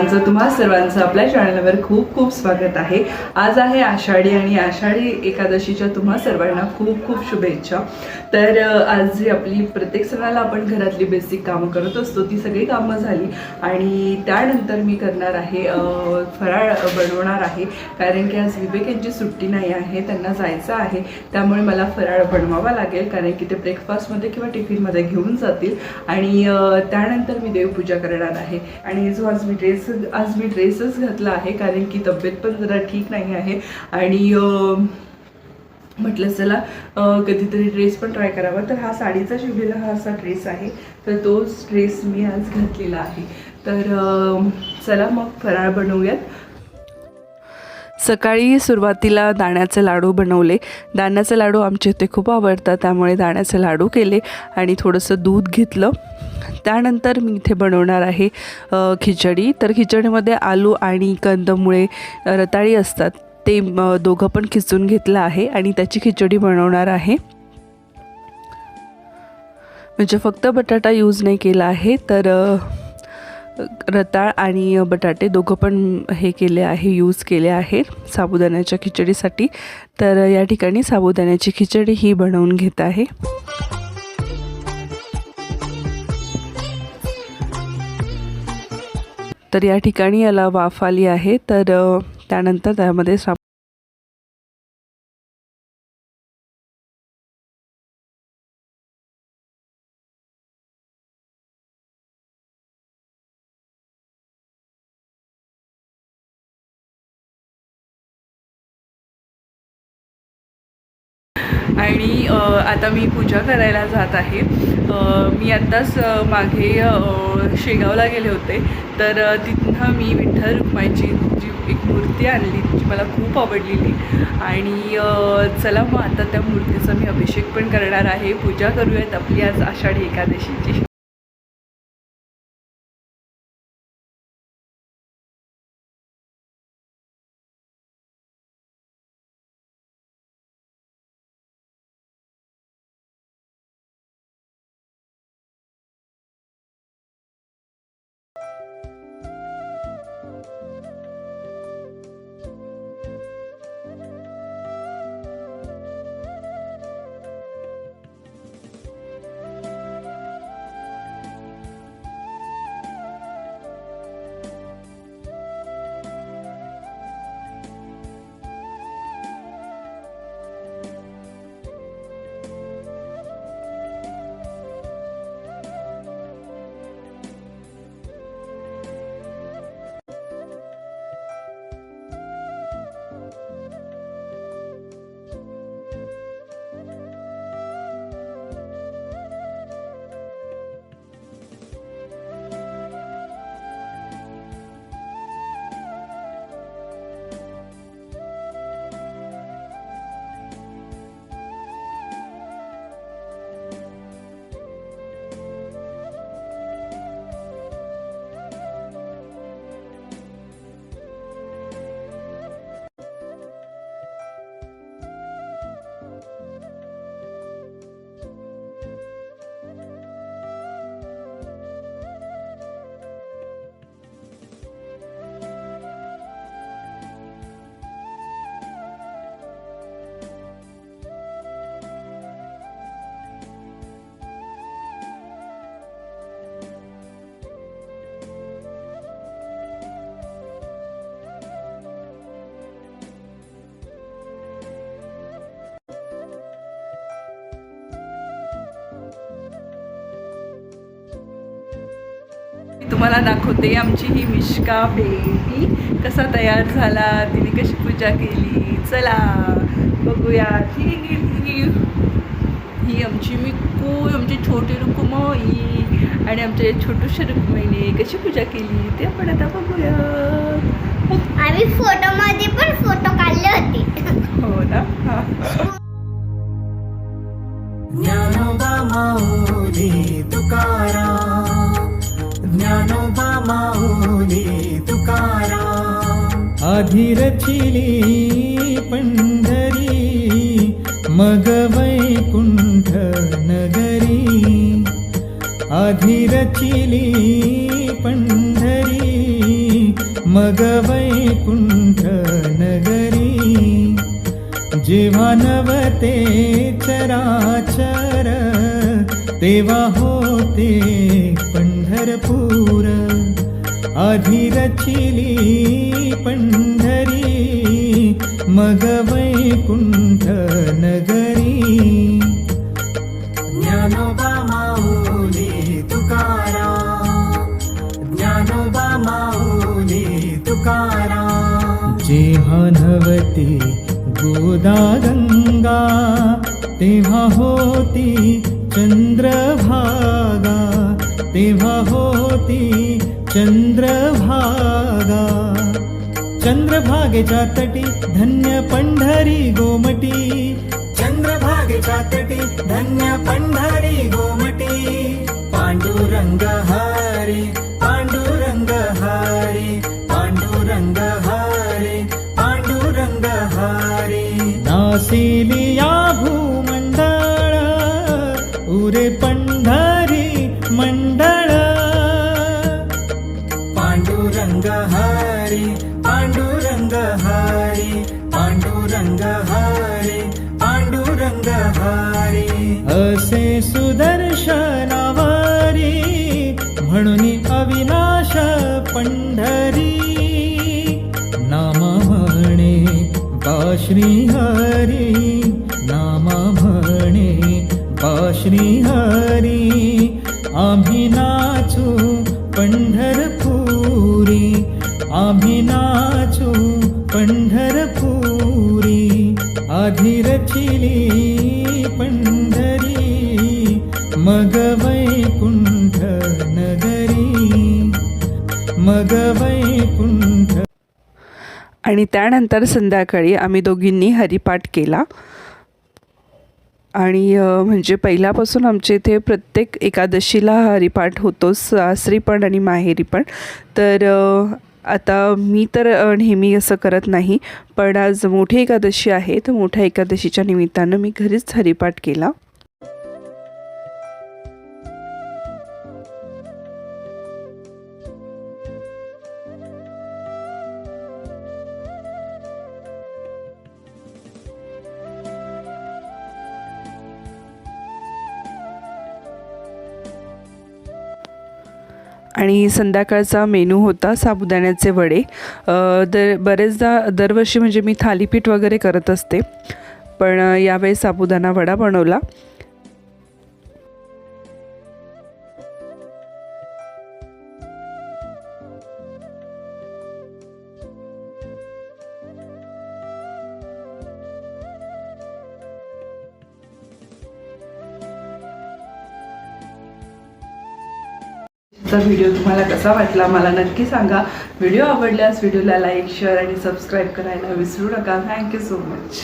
माझं तुम्हा सर्वांचं आपल्या चॅनलवर खूप खूप स्वागत आहे। आज आहे आषाढी आणि आषाढी एकादशीच्या तुम्हा सर्वांना खूप खूप शुभेच्छा। तर आज जी आपली प्रत्येक सणाला आपण घरातली बेसिक कामं करत असतो ती सगळी कामं झाली आणि त्यानंतर मी करणार आहे फराळ बनवणार आहे, कारण की आज विवेक यांची सुट्टी नाही आहे, त्यांना जायचं आहे, त्यामुळे मला फराळ बनवावा लागेल, कारण की ते ब्रेकफास्टमध्ये किंवा टिफिनमध्ये घेऊन जातील आणि त्यानंतर मी देवपूजा करणार आहे। आणि जो आज मी ड्रेसच घातला आहे, कारण की तब्येत पण जरा ठीक नाही आहे आणि म्हटलं चला कधीतरी ड्रेस पण ट्राय करावा। तर हा साडीचा शिवलेला हा असा ड्रेस आहे, तर तोच ड्रेस मी आज घातलेला आहे। तर चला मग फराळ बनवूयात। सकाळी सुरुवातीला दाण्याचे लाडू बनवले। दाण्याचे लाडू आमच्या इथे खूप आवडतात, त्यामुळे दाण्याचे लाडू केले आणि थोडंसं दूध घेतलं। त्यानंतर मी इथे बनवणार आहे खिचडी। तर खिचडीमध्ये आलू आणि कंदमुळे रताळी असतात ते दोघं पण खिचून घेतलं आहे आणि त्याची खिचडी बनवणार आहे। म्हणजे फक्त बटाटा यूज नाही केला आहे, तर रताळ आणि बटाटे दोघं पण हे केले आहे, यूज केले आहेत साबुदाण्याच्या खिचडीसाठी। तर या ठिकाणी साबुदाण्याची खिचडी ही बनवून घेत आहे। तर या ठिकाणी याला वाफ आली आहे, तर त्यानंतर त्यामध्ये आणि आता मी पूजा करायला जात आहे। मी आत्ताच मागे शेगावला गेले होते, तर तिथून मी विठ्ठल रुक्माईची जी एक मूर्ती आणली, जी मला खूप आवडलेली आणि चला मग आता त्या मूर्तीचा मी अभिषेक पण करणार आहे। पूजा करूयात आपली आज आषाढी एकादशीची। तुम्हाला दाखवते आमची ही मिश्का बेबी कसा तयार झाला, तिने कशी पूजा केली। चला बघूया। ही आमची मिक्कू, आमची छोटी रुक्माई आणि आमच्या छोटूशा रुक्माईने कशी पूजा केली ते आपण आता बघूया। आम्ही फोटोमध्ये पण फोटो काढले होते। हो ना। ज्ञानोबा माऊली तुकाराम, ज्ञानोबा माऊली तुकाराम। आधी रचिली पंढरी मग वैकुंठ नगरी, आधी रचिली पंढरी जेव्हा नवते चराचर तेव्हा होते पंढरपूर. आधी रचिली पंढरी मग वैकुंठ नगरी. ज्ञानोबा माऊली तुकाराम, ज्ञानोबा माऊली तुकाराम. जेव्हा नवती गोदा गंगा तेव्हा होती चंद्रभागा, तेव्हा होती चंद्रभागा. चंद्रभागेच्या तटी धन्य पंढरी गोमटी, चंद्रभागेच्या तटी धन्य पंढरी गोमटी. पांडुरंग हरी, पांडुरंग हरी, पांडुरंग हरी, पांडुरंग हरी. नासिली या भूमंडळ उरे पंढरी मंडळ. पांडुरंग हरी, पांडुरंग हरी, पांडुरंग हरी, पांडुरंग हरी. असे सुदर्शनावरी म्हणून अविनाश पंढरी. नाम म्हणे बा श्री हरी, नाम म्हणे बा श्री हरी. आम्ही नाचू पंढरपुरी, आम्ही नाचू पंढरपुरी. आधी रचिली पंढरी मग वैकुंठ नगरी, मग वैकुंठ. आणि त्यानंतर संध्याकाळी आम्ही दोघींनी हरिपाठ केला. आणि म्हणजे पहिल्यापासून आमच्या इथे प्रत्येक एकादशीला हरिपाठ होतोच, सासरी पण आणि माहेरी पण. तर आता मी तर नेहमी असं करत नाही, पण आज मोठी एकादशी आहे, तर मोठ्या एकादशीच्या निमित्तानं मी घरीच हरिपाठ केला. आणि संध्याकाळचा मेनू होता साबुदाण्याचे वडे. बरेचदा दरवर्षी म्हणजे मी थालीपीठ वगैरे करत असते, पण यावेळेस साबुदाणा वडा बनवला. व्हिडिओ तुम्हाला कसा वाटला मला नक्की सांगा. व्हिडिओ आवडल्यास व्हिडिओला लाईक, शेअर आणि सबस्क्राईब करायला विसरू नका. Thank you so much.